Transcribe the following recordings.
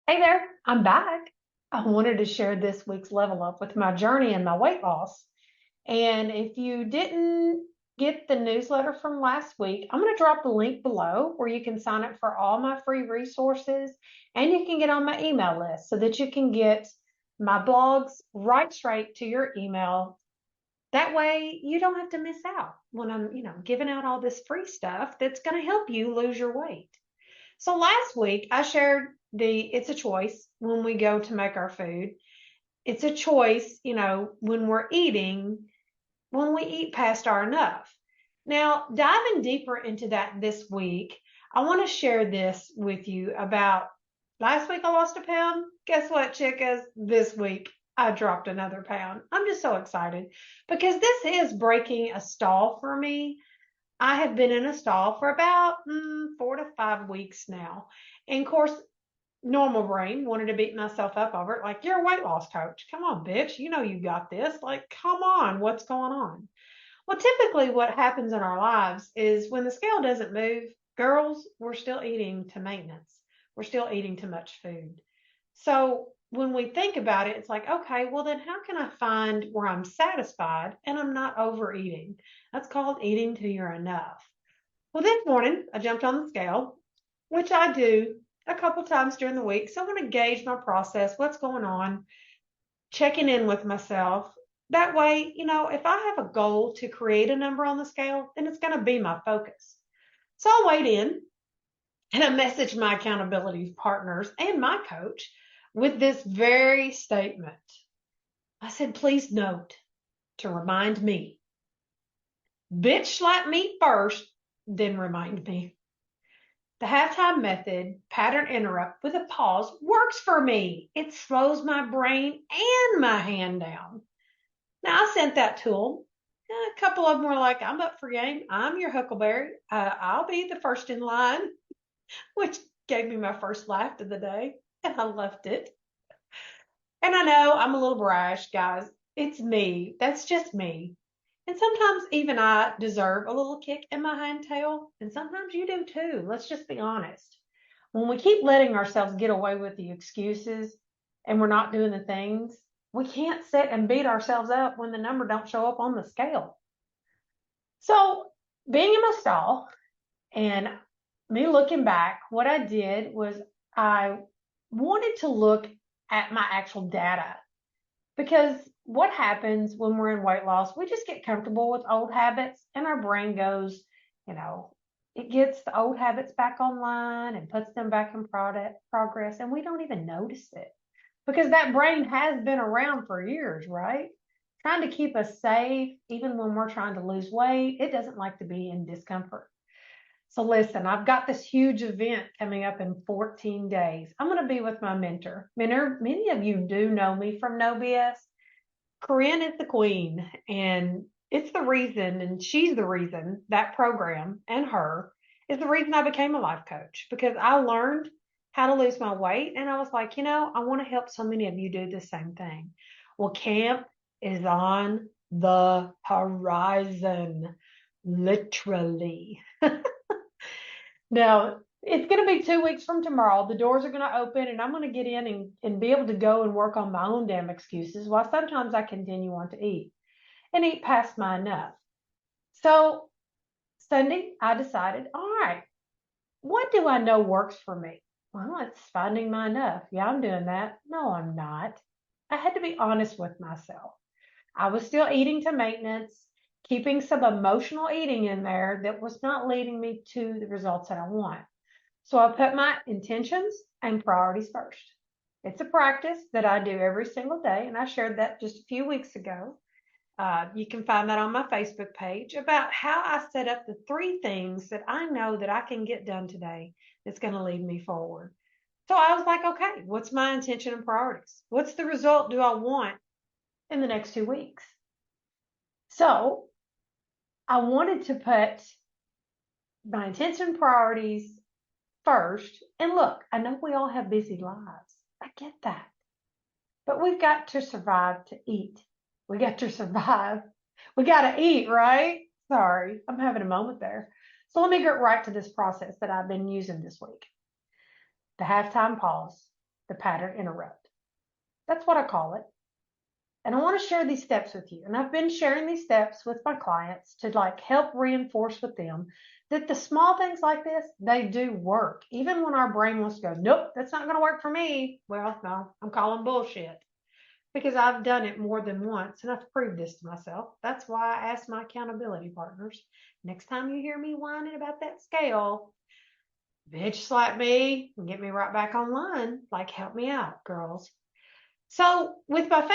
Hey there, I'm back. I wanted to share this week's level up with my journey and my weight loss. And if you didn't get the newsletter from last week, I'm going to drop the link below where you can sign up for all my free resources and you can get on my email list so that you can get my blogs right straight to your email. That way you don't have to miss out when I'm giving out all this free stuff that's going to help you lose your weight. So last week I shared it's a choice when we go to make our food. It's a choice, when we're eating, when we eat past our enough. Now, diving deeper into that this week, I want to share this with you about last week I lost a pound. Guess what, chickas? This week I dropped another pound. I'm just so excited because this is breaking a stall for me. I have been in a stall for about 4 to 5 weeks now. And of course, normal brain wanted to beat myself up over it. Like, you're a weight loss coach. Come on, bitch. You know you got this. Like, come on. What's going on? Well, typically, what happens in our lives is when the scale doesn't move, girls, we're still eating to maintenance. We're still eating too much food. So when we think about it, it's like, okay, well, then how can I find where I'm satisfied and I'm not overeating? That's called eating till you're enough. Well, this morning I jumped on the scale, which I do a couple times during the week. So I want to gauge my process, what's going on, checking in with myself. That way, if I have a goal to create a number on the scale, then it's going to be my focus. So I weighed in and I messaged my accountability partners and my coach with this very statement. I said, please note to remind me, bitch slap me first, then remind me. The halftime method, pattern interrupt with a pause, works for me. It slows my brain and my hand down. Now, I sent that to them. A couple of them were like, I'm up for game. I'm your huckleberry. I'll be the first in line, which gave me my first laugh of the day, and I loved it. And I know I'm a little brash, guys. It's me. That's just me. And sometimes even I deserve a little kick in my hind tail, and sometimes you do too. Let's just be honest. When we keep letting ourselves get away with the excuses and we're not doing the things, we can't sit and beat ourselves up when the number don't show up on the scale. So being in my stall and me looking back, what I did was I wanted to look at my actual data because what happens when we're in weight loss, we just get comfortable with old habits and our brain goes, you know, it gets the old habits back online and puts them back in progress, and we don't even notice it because that brain has been around for years, right? Trying to keep us safe, even when we're trying to lose weight, it doesn't like to be in discomfort. So listen, I've got this huge event coming up in 14 days. I'm going to be with my mentor. Many of you do know me from No BS. Corinne is the queen, and it's the reason, and she's the reason that program and her is the reason I became a life coach because I learned how to lose my weight. And I was like, I want to help so many of you do the same thing. Well, camp is on the horizon, literally. Now, it's going to be 2 weeks from tomorrow. The doors are going to open, and I'm going to get in and be able to go and work on my own damn excuses while sometimes I continue on to eat and eat past my enough. So, Sunday, I decided, all right, what do I know works for me? Well, it's finding my enough. Yeah, I'm doing that. No, I'm not. I had to be honest with myself. I was still eating to maintenance, keeping some emotional eating in there that was not leading me to the results that I want. So I put my intentions and priorities first. It's a practice that I do every single day, and I shared that just a few weeks ago. You can find that on my Facebook page about how I set up the 3 things that I know that I can get done today that's going to lead me forward. So I was like, okay, what's my intention and priorities? What's the result do I want in the next 2 weeks? So I wanted to put my intention priorities first. And look, I know we all have busy lives. I get that. But we've got to survive to eat. We got to survive. We got to eat, right? Sorry, I'm having a moment there. So let me get right to this process that I've been using this week. The halftime pause. the pattern interrupt. That's what I call it. And I want to share these steps with you. And I've been sharing these steps with my clients to like help reinforce with them that the small things like this, they do work. Even when our brain wants to go, nope, that's not going to work for me. Well, no, I'm calling bullshit because I've done it more than once and I've proved this to myself. That's why I ask my accountability partners, next time you hear me whining about that scale, bitch slap me and get me right back online. Like, help me out, girls. So with my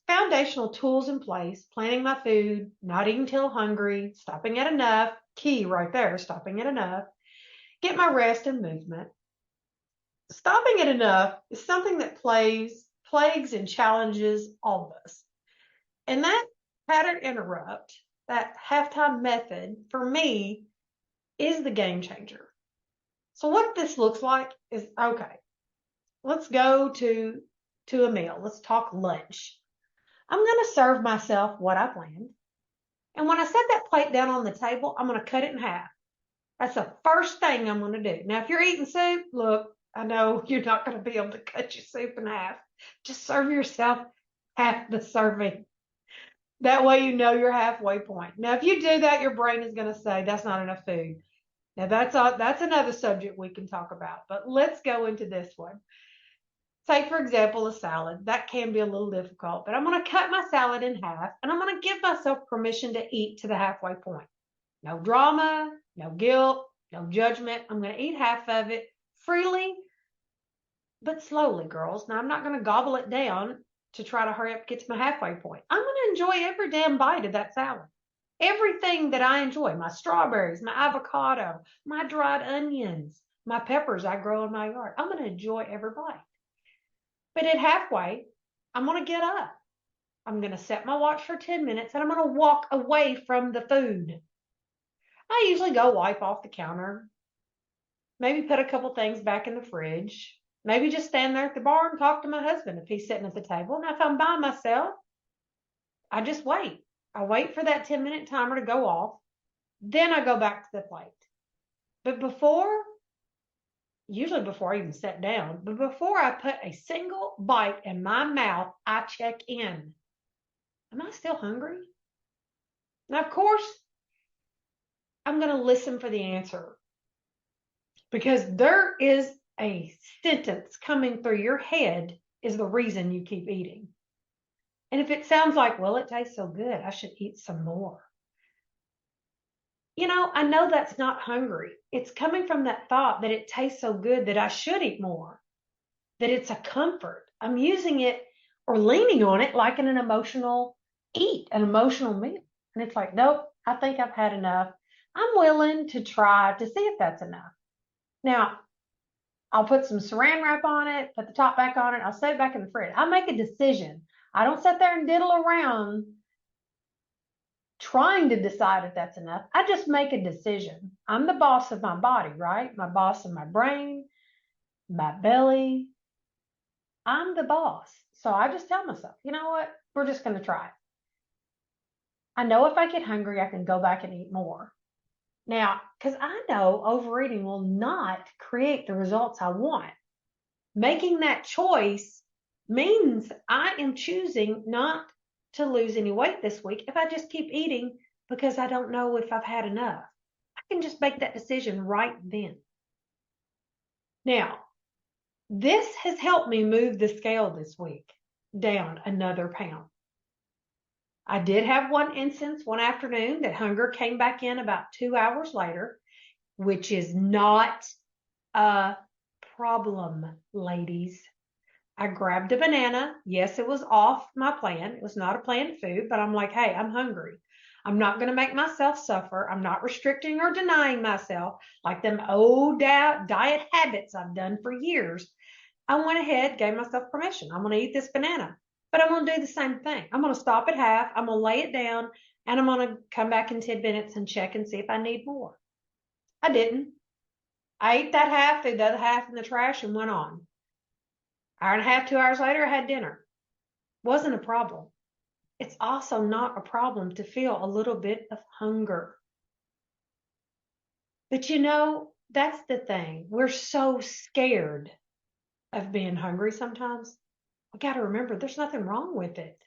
foundational tools in place, planning my food, not eating till hungry, stopping at enough, key right there, stopping at enough, get my rest and movement. Stopping at enough is something that plagues and challenges all of us. And that pattern interrupt, that halftime method for me is the game changer. So what this looks like is, okay, let's go to a meal. Let's talk lunch. I'm going to serve myself what I planned. And when I set that plate down on the table, I'm going to cut it in half. That's the first thing I'm going to do. Now, if you're eating soup, look, I know you're not going to be able to cut your soup in half. Just serve yourself half the serving. That way you know your halfway point. Now, if you do that, your brain is going to say that's not enough food. Now, that's another subject we can talk about. But let's go into this one. Say, for example, a salad. That can be a little difficult, but I'm going to cut my salad in half and I'm going to give myself permission to eat to the halfway point. No drama, no guilt, no judgment. I'm going to eat half of it freely, but slowly, girls. Now, I'm not going to gobble it down to try to hurry up and get to my halfway point. I'm going to enjoy every damn bite of that salad. Everything that I enjoy, my strawberries, my avocado, my dried onions, my peppers I grow in my yard. I'm going to enjoy every bite. But at halfway, I'm going to get up. I'm going to set my watch for 10 minutes and I'm going to walk away from the food. I usually go wipe off the counter, maybe put a couple things back in the fridge, maybe just stand there at the bar and talk to my husband if he's sitting at the table. Now, if I'm by myself, I just wait. I wait for that 10-minute timer to go off. Then I go back to the plate. But usually before I even sit down, but before I put a single bite in my mouth, I check in. Am I still hungry? Now, of course, I'm going to listen for the answer because there is a sentence coming through your head is the reason you keep eating. And if it sounds like, well, it tastes so good, I should eat some more. I know that's not hungry. It's coming from that thought that it tastes so good that I should eat more, that it's a comfort. I'm using it or leaning on it like in an emotional meal. And it's like, nope, I think I've had enough. I'm willing to try to see if that's enough. Now, I'll put some saran wrap on it, put the top back on it. I'll set it back in the fridge. I make a decision. I don't sit there and diddle around trying to decide if that's enough. I just make a decision. I'm the boss of my body, right? My boss of my brain, my belly. I'm the boss. So I just tell myself, you know what? We're just going to try it. I know if I get hungry, I can go back and eat more. Now, because I know overeating will not create the results I want. Making that choice means I am choosing not to lose any weight this week if I just keep eating because I don't know if I've had enough. I can just make that decision right then. Now, this has helped me move the scale this week down another pound. I did have one instance one afternoon that hunger came back in about 2 hours later, which is not a problem, ladies. I grabbed a banana. Yes, it was off my plan. It was not a planned food, but I'm like, hey, I'm hungry. I'm not going to make myself suffer. I'm not restricting or denying myself like them old diet habits I've done for years. I went ahead, gave myself permission. I'm going to eat this banana, but I'm going to do the same thing. I'm going to stop at half. I'm going to lay it down and I'm going to come back in 10 minutes and check and see if I need more. I didn't. I ate that half, threw the other half in the trash and went on. Hour and a half, 2 hours later, I had dinner. Wasn't a problem. It's also not a problem to feel a little bit of hunger. But that's the thing. We're so scared of being hungry sometimes, we got to remember there's nothing wrong with it.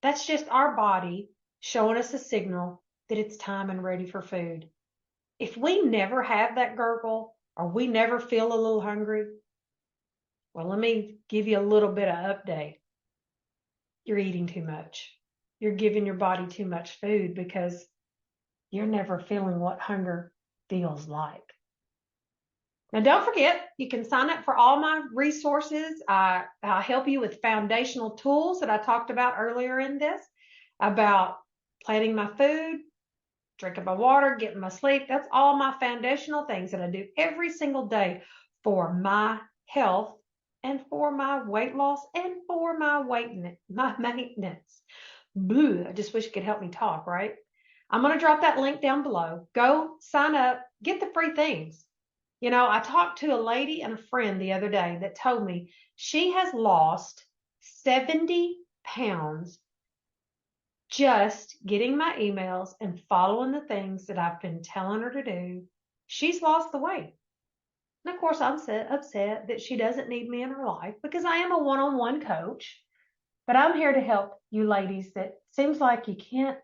That's just our body showing us a signal that it's time and ready for food. If we never have that gurgle or we never feel a little hungry, well, let me give you a little bit of update. You're eating too much. You're giving your body too much food because you're never feeling what hunger feels like. Now, don't forget, you can sign up for all my resources. I help you with foundational tools that I talked about earlier in this, about planning my food, drinking my water, getting my sleep. That's all my foundational things that I do every single day for my health and for my weight loss and for my maintenance. Boo, I just wish you could help me talk, right? I'm going to drop that link down below. Go sign up, get the free things. You know, I talked to a lady and a friend the other day that told me she has lost 70 pounds just getting my emails and following the things that I've been telling her to do. She's lost the weight. And of course, I'm upset that she doesn't need me in her life because I am a one-on-one coach. But I'm here to help you ladies that seems like you can't,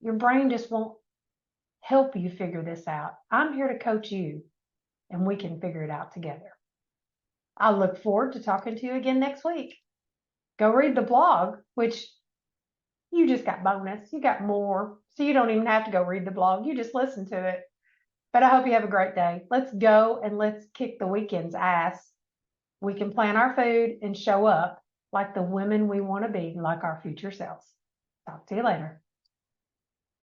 your brain just won't help you figure this out. I'm here to coach you and we can figure it out together. I look forward to talking to you again next week. Go read the blog, which you just got bonus. You got more. So you don't even have to go read the blog. You just listen to it. But I hope you have a great day. Let's go and let's kick the weekend's ass. We can plan our food and show up like the women we want to be, like our future selves. Talk to you later.